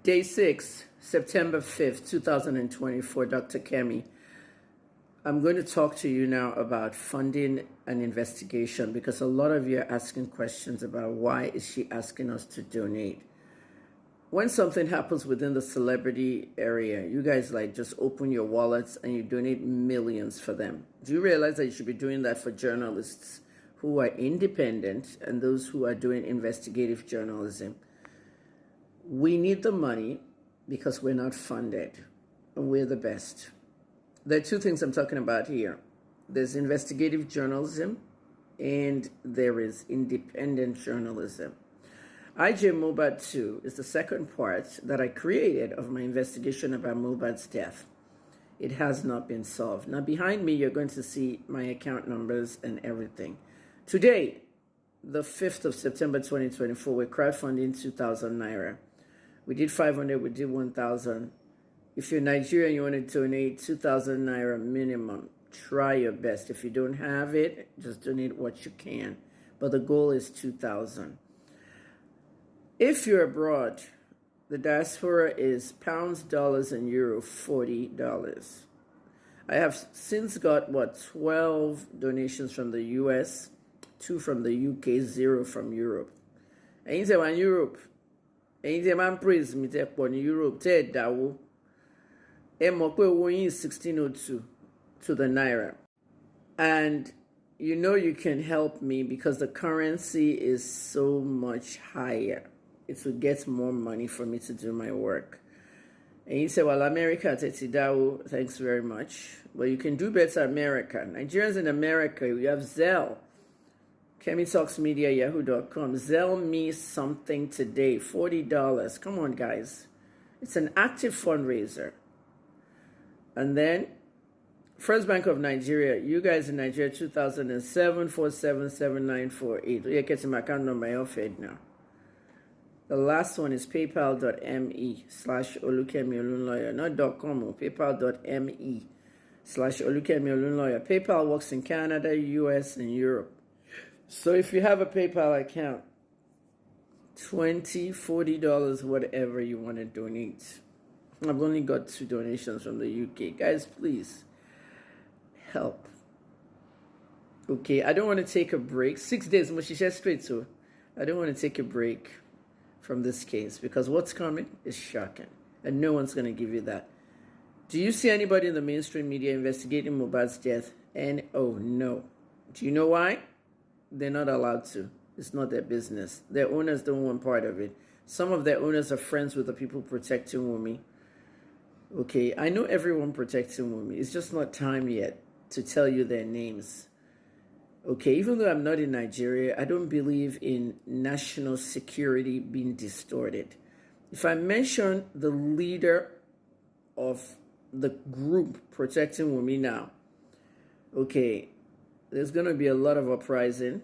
Day 6, September 5th, 2024, Dr. Kemi. I'm going to talk to you now about funding an investigation because a lot of you are asking questions about why is she asking us to donate. When something happens within the celebrity area, you guys just open your wallets and you donate millions for them. Do you realize that you should be doing that for journalists who are independent and those who are doing investigative journalism? We need the money because we're not funded and we're the best. There are two things I'm talking about here. There's investigative journalism and there is independent journalism. IJ Mohbad 2 is the second part that I created of my investigation about Mohbad's death. It has not been solved. Now behind me, you're going to see my account numbers and everything. Today, the 5th of September 2024, we're crowdfunding 2,000 Naira. We did 500, we did 1,000. If you're Nigerian, you want to donate 2,000 Naira minimum. Try your best. If you don't have it, just donate what you can. But the goal is 2,000. If you're abroad, the diaspora is pounds, dollars, and euro, $40. I have since got, 12 donations from the US, 2 from the UK, 0 from Europe. And you say, one Europe. And you say, man, praise me, take one Europe, take dawo. And my is 1602 to the Naira. And you know you can help me because the currency is so much higher. It will get more money for me to do my work. And you say, well, America, Tetidawo, thanks very much. Well, you can do better America. Nigerians in America, we have Zelle. Kemitalksmedia, yahoo.com. Zelle me something today, $40. Come on, guys. It's an active fundraiser. And then, First Bank of Nigeria, you guys in Nigeria, 2007, 477948. You're getting my account number off it now. The last one is paypal.me/olukemiolunlawyer, not .com, paypal.me/olukemiolunlawyer. PayPal works in Canada, US, and Europe. So if you have a PayPal account, $20, $40, whatever you want to donate. I've only got 2 donations from the UK. Guys, please help. Okay, I don't want to take a break. 6 days, Moshisha straight, so I don't want to take a break from this case because what's coming is shocking and no one's going to give you that. Do you see anybody in the mainstream media investigating Mohbad's death? No. Do you know why? They're not allowed to. It's not their business. Their owners don't want part of it. Some of their owners are friends with the people protecting Wunmi. Okay, I know everyone protecting Wunmi. It's just not time yet to tell you their names. Okay, even though I'm not in Nigeria, I don't believe in national security being distorted. If I mention the leader of the group protecting Wunmi now, okay, there's going to be a lot of uprising.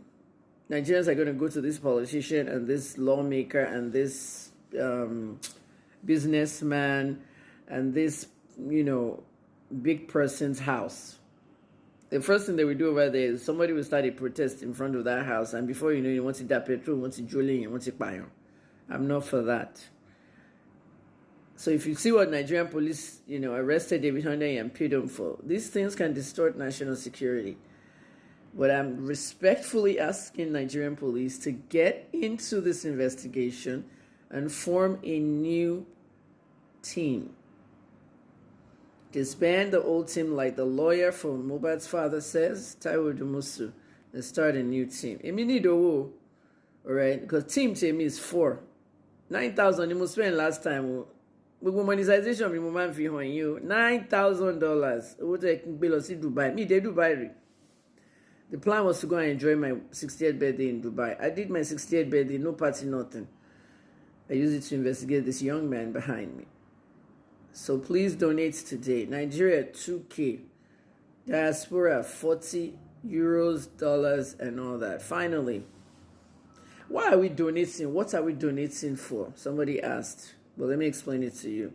Nigerians are going to go to this politician and this lawmaker and this businessman and this, big person's house. The first thing they will do over there is somebody will start a protest in front of that house, and before you know, you want to that petrol, you want to drilling, you want to buy. I'm not for that. So if you see what Nigerian police, arrested David Hunter and paid him for, these things can distort national security. But I'm respectfully asking Nigerian police to get into this investigation and form a new team. Disband the old team like the lawyer for Mohbad's father says, Taiwo Dumusu, and start a new team. All right? Because team to me is 4. 9,000 you must spend last time. With monetization of Mohbad fee on you, $9,000. What they can bill us in Dubai. Me, they Dubai. The plan was to go and enjoy my 68th birthday in Dubai. I did my 68th birthday, no party, nothing. I used it to investigate this young man behind me. So please donate today. Nigeria, 2K. Diaspora, 40 euros, dollars, and all that. Finally, why are we donating? What are we donating for? Somebody asked. Well, let me explain it to you.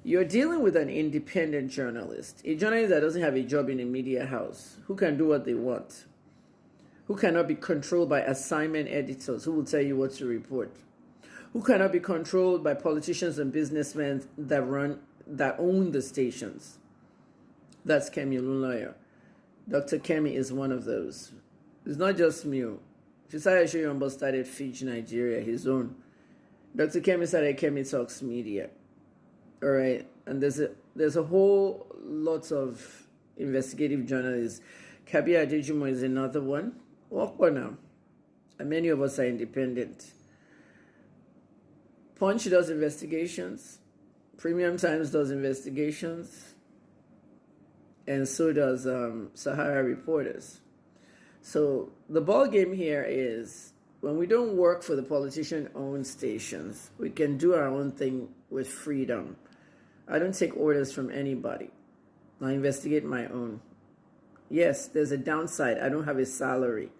You're dealing with an independent journalist, a journalist that doesn't have a job in a media house, who can do what they want, who cannot be controlled by assignment editors who will tell you what to report, who cannot be controlled by politicians and businessmen that own the stations. That's Kemi Olunloyo. Dr. Kemi is one of those. It's not just me. Josiah Shoyombo started Fiji Nigeria, his own. Dr. Kemi started Kemitalksmedia. All right, and there's a whole lot of investigative journalists. Kabir Adejumo is another one. What now? And many of us are independent. Punch does investigations. Premium Times does investigations. And so does Sahara Reporters. So the ball game here is when we don't work for the politician-owned stations, we can do our own thing with freedom. I don't take orders from anybody. I investigate my own. Yes, there's a downside. I don't have a salary.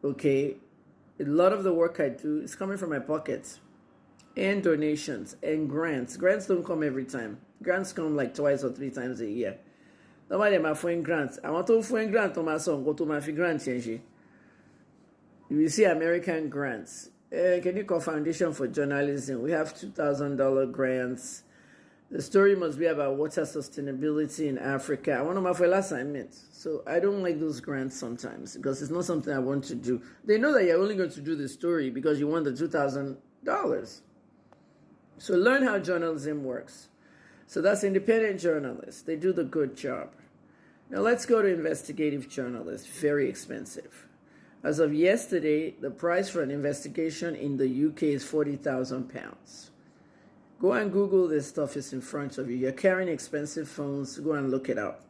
Okay? A lot of the work I do is coming from my pockets. And donations and grants. Grants don't come every time. Grants come like twice or 3 times a year. Nobody am phone grants. I want to phone grant on my son. Go to my grant change. You will see American grants. Kemitalk Foundation for Journalism. We have $2,000 grants. The story must be about water sustainability in Africa. I want to my assignment. So I don't like those grants sometimes because it's not something I want to do. They know that you're only going to do the story because you want the $2,000. So learn how journalism works. So that's independent journalists. They do the good job. Now let's go to investigative journalists. Very expensive. As of yesterday, the price for an investigation in the UK is £40,000. Go and Google this stuff. It's in front of you. You're carrying expensive phones. Go and look it up.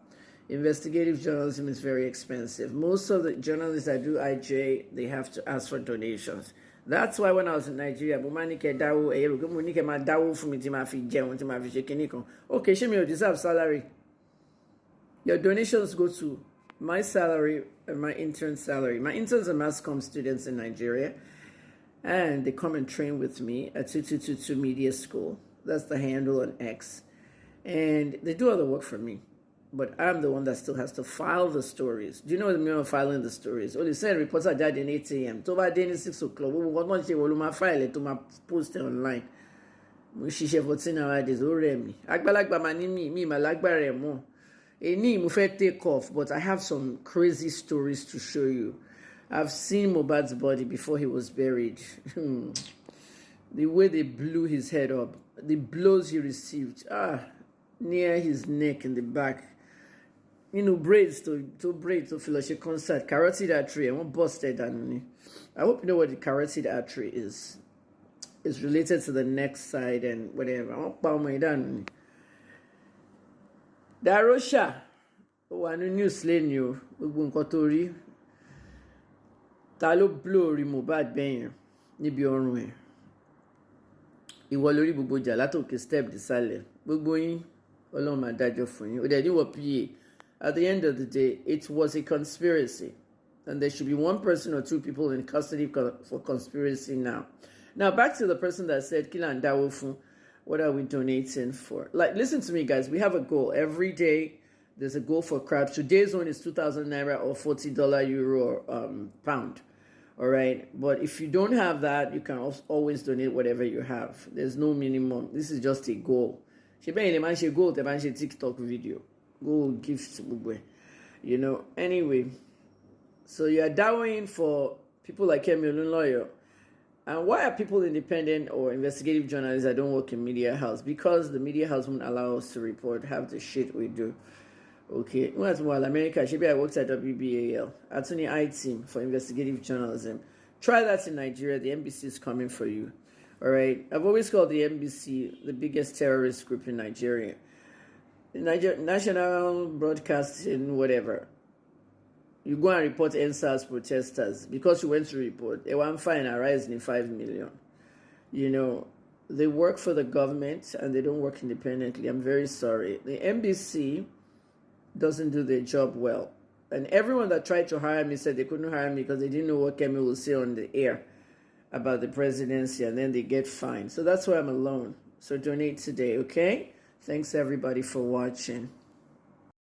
Investigative journalism is very expensive. Most of the journalists that do IJ, they have to ask for donations. That's why when I was in Nigeria, okay, show me your deserve salary. Your donations go to my salary and my intern's salary. My interns are mass comm students in Nigeria, and they come and train with me at 2222 Media School. That's the handle on X. And they do all the work for me. But I'm the one that still has to file the stories. Do you know what the meaning of filing the stories? Only send reports at 8 a.m. To about 6 o'clock. We want to file it to post it online. We share 14 hours. Agbalagba manimi, me malagbare mo. Eni mo fe take off, but I have some crazy stories to show you. I've seen Mohbad's body before he was buried. The way they blew his head up, the blows he received, near his neck in the back. You know, braids to finish a concert, carotid artery, and one busted. And I hope you know what the carotid artery is. It's related to the neck side and whatever. Darosha, one news lane you, Ubunkotori. Talo blow Mohbad ben níbi ọrùn ẹ̀. Ìwọ lórí gbogbo jà látòkè step dísàlẹ̀. Gbogbo yín Ọlọ́run máa dájọ́ fún yín. Ó dẹ̀ ní wọ PA. At the end of the day, it was a conspiracy. And there should be 1 person or 2 people in custody for conspiracy now. Now, back to the person that said, Kila and Dawofu, what are we donating for? Like, listen to me, guys. We have a goal. Every day, there's a goal for crowd. Today's one is 2,000 Naira or $40 euro or pound. All right. But if you don't have that, you can always donate whatever you have. There's no minimum. This is just a goal. She be in the goal to a TikTok video. Go gift, you know. Anyway, so you are dowing for people like Kemi Olunloyo. And why are people independent or investigative journalists that don't work in media house? Because the media house won't allow us to report half the shit we do. Okay, while America, I worked at WBAL, Attorney I team for investigative journalism. Try that in Nigeria. The NBC is coming for you. All right. I've always called the NBC the biggest terrorist group in Nigeria. National Broadcasting, whatever. You go and report NSAS protesters because you went to report. They want fine arising in 5 million. You know, they work for the government and they don't work independently. I'm very sorry. The NBC doesn't do their job well. And everyone that tried to hire me said they couldn't hire me because they didn't know what Kemi will say on the air about the presidency, and then they get fined. So that's why I'm alone. So donate today, okay? Thanks everybody for watching.